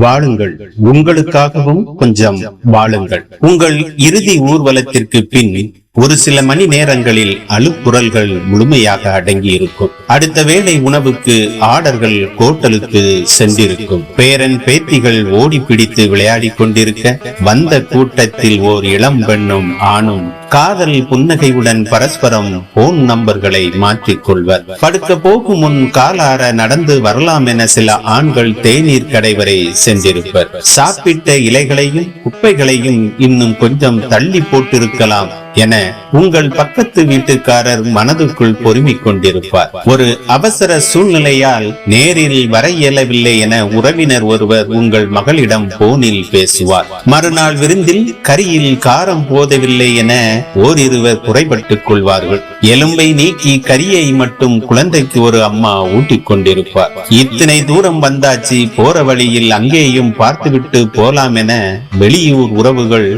வாழுங்கள், உங்களுக்காகவும் கொஞ்சம் வாழுங்கள். உங்கள் இறுதி ஊர்வலத்திற்கு பின் ஒரு சில மணி நேரங்களில் அழுக்குரல்கள் முழுமையாக அடங்கி இருக்கும். அடுத்த வேளை உணவுக்கு ஆர்டர்கள் கோட்டலுக்கு சென்றிருக்கும். பேரன் பேத்திகள் ஓடி பிடித்து விளையாடி கொண்டிருக்க வந்த கூட்டத்தில் ஓர் இளம் பெண்ணும் ஆணும் காதல் புன்னகையுடன் பரஸ்பரம் போன் நம்பர்களை மாற்றிக் கொள்வர். படுக்க போகும் முன் காலார நடந்து வரலாம் என சில ஆண்கள் தேநீர் கடை வரை சென்றிருப்பர். சாப்பிட்ட இலைகளையும் குப்பைகளையும் இன்னும் கொஞ்சம் தள்ளி போட்டிருக்கலாம் என உங்கள் பக்கத்து வீட்டுக்காரர் மனதுக்குள் பொறுமிக் கொண்டிருப்பார். ஒரு அவசர சூழ்நிலையால் நேரில் வர இயலவில்லை என உறவினர் ஒருவர் உங்கள் மகளிடம் போனில் பேசுவார். மறுநாள் விருந்தில் கரியில் காரம் போதவில்லை என ஓரிருவர் குறைபட்டுக் கொள்வார்கள். எலும்பை நீக்கி கரியை மட்டும் குழந்தைக்கு ஒரு அம்மா ஊட்டிக் கொண்டிருப்பார். இத்தனை தூரம் வந்தாச்சு, போற வழியில் அங்கேயும் பார்த்துவிட்டு போலாம் என வெளியூர் உறவுகள்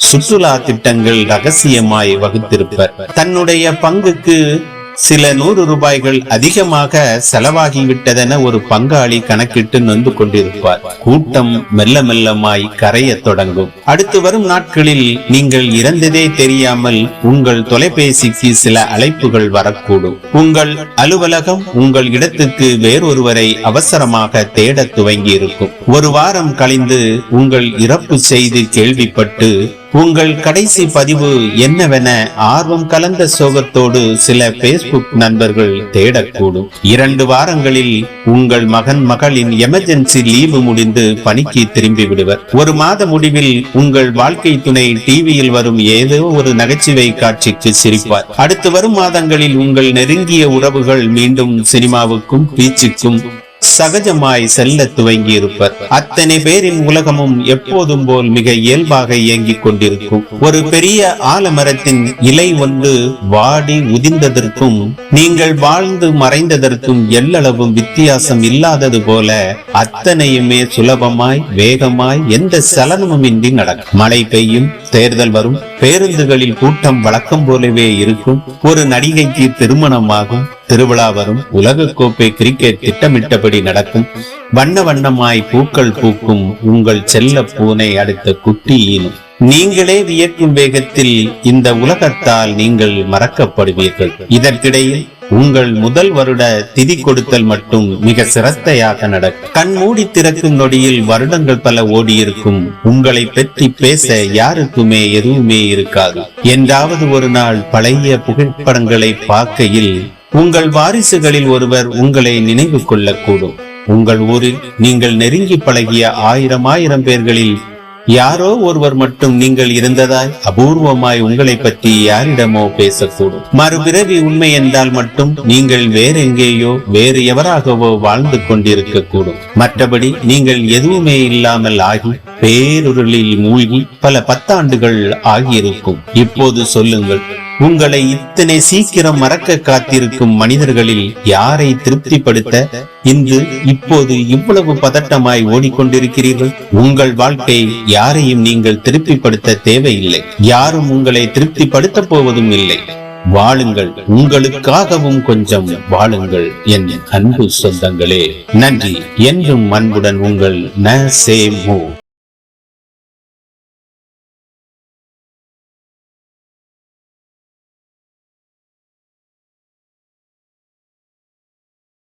சுற்றுலா திட்டங்கள் ரகசியமாய் வகுத்திருப்பர். தன்னுடைய பங்குக்கு சில 100 ரூபாய்கள் அதிகமாக செலவாகிவிட்டதென ஒரு பங்காளி கணக்கிட்டு நொந்து கொண்டிருப்பார். கூட்டம் மெல்ல மெல்லமாய் கரைய தொடங்கும். அடுத்து வரும் நாட்களில் நீங்கள் இறந்ததே தெரியாமல் உங்கள் தொலைபேசிக்கு சில அழைப்புகள் வரக்கூடும். உங்கள் அலுவலகம் உங்கள் இடத்துக்கு வேறொருவரை அவசரமாக தேட துவங்கி இருக்கும். ஒரு வாரம் கழிந்து உங்கள் இறப்பு செய்தி கேள்விப்பட்டு உங்கள் கடைசி பதிவு என்னவென ஆர்வம் கலந்த சோகத்தோடு சில பேஸ்புக் நண்பர்கள் தேடக்கூடும். 2 வாரங்களில் உங்கள் மகளின் எமர்ஜென்சி லீவு முடிந்து பணிக்கு திரும்பி விடுவர். ஒரு மாத முடிவில் உங்கள் வாழ்க்கை துணை டிவியில் வரும் ஏதோ ஒரு நகைச்சுவை காட்சிக்கு சிரிப்பார். அடுத்து வரும் மாதங்களில் உங்கள் நெருங்கிய உறவுகள் மீண்டும் சினிமாவுக்கும் பீச்சுக்கும் சகஜமாய் செல்ல துவங்கி இருப்பர். அத்தனை பேரின் உலகமும் எப்போதும் போல் மிக இயல்பாக இயங்கிக் கொண்டிருக்கும். ஒரு பெரிய ஆலமரத்தின் இலை ஒன்று வாடி உதிர்ந்ததற்கும் நீங்கள் வாழ்ந்து மறைந்ததற்கும் எல்லளவும் வித்தியாசம் இல்லாதது போல அத்தனையுமே சுலபமாய் வேகமாய் எந்த சலனமும் இன்றி நடக்கும். மழை பெய்யும், தேர்தல் வரும், பேருந்துகளில் கூட்டம் வழக்கம் போலவே இருக்கும். ஒரு நடிகைக்கு திருமணமாகும், திருவிழா வரும், உலக கோப்பை கிரிக்கெட் திட்டமிட்டபடி நடக்கும். வண்ண வண்ணமாய் பூக்கள் பூக்கும். உங்கள் செல்ல பூனை அடுத்த குட்டியினும் நீங்களே வியக்கும் வேகத்தில் இந்த உலகத்தால் நீங்கள் மறக்கப்படுவீர்கள். இதற்கிடையில் உங்கள் முதல் வருட திதி கொடுத்தல் மட்டும் மிக சிரத்தையாக நடக்கும். கண் மூடி திறக்கும் நொடியில் வருடங்கள் பல ஓடியிருக்கும். உங்களை பற்றி பேச யாருக்குமே எதுவுமே இருக்காது. என்றாவது ஒரு நாள் பழைய புகைப்படங்களை பார்க்கையில் உங்கள் வாரிசுகளில் ஒருவர் உங்களை நினைவு கொள்ளக்கூடும். உங்கள் ஊரில் நீங்கள் நெருங்கி பழகிய ஆயிரம் பேர்களில் யாரோ ஒருவர் மட்டும் நீங்கள் இருந்ததாய் அபூர்வமாய் உங்களை பற்றி யாரிடமோ பேசக்கூடும். மறுபிறவி உண்மை என்றால் மட்டும் நீங்கள் வேறெங்கேயோ வேறு எவராகவோ வாழ்ந்து கொண்டிருக்க கூடும். மற்றபடி நீங்கள் எதுவுமே இல்லாமல் ஆகி பேருருளில் மூழ்கி பல 10 ஆண்டுகள் ஆகியிருக்கும். இப்போது சொல்லுங்கள், உங்களை இத்தனை சீக்கிரம் மறக்க காத்திருக்கும் மனிதர்களில் யாரை திருப்திப்படுத்த இன்று இப்போது இவ்வளவு பதட்டமாய் ஓடிக்கொண்டிருக்கிறீர்கள்? உங்கள் வாழ்க்கை யாரையும் நீங்கள் திருப்திப்படுத்த தேவையில்லை. யாரும் உங்களை திருப்திப்படுத்த போவதும் இல்லை. வாழுங்கள், உங்களுக்காகவும் கொஞ்சம் வாழுங்கள் என் அன்பு சொந்தங்களே. நன்றி. என்றும் அன்புடன் உங்கள் ந. சே. மு.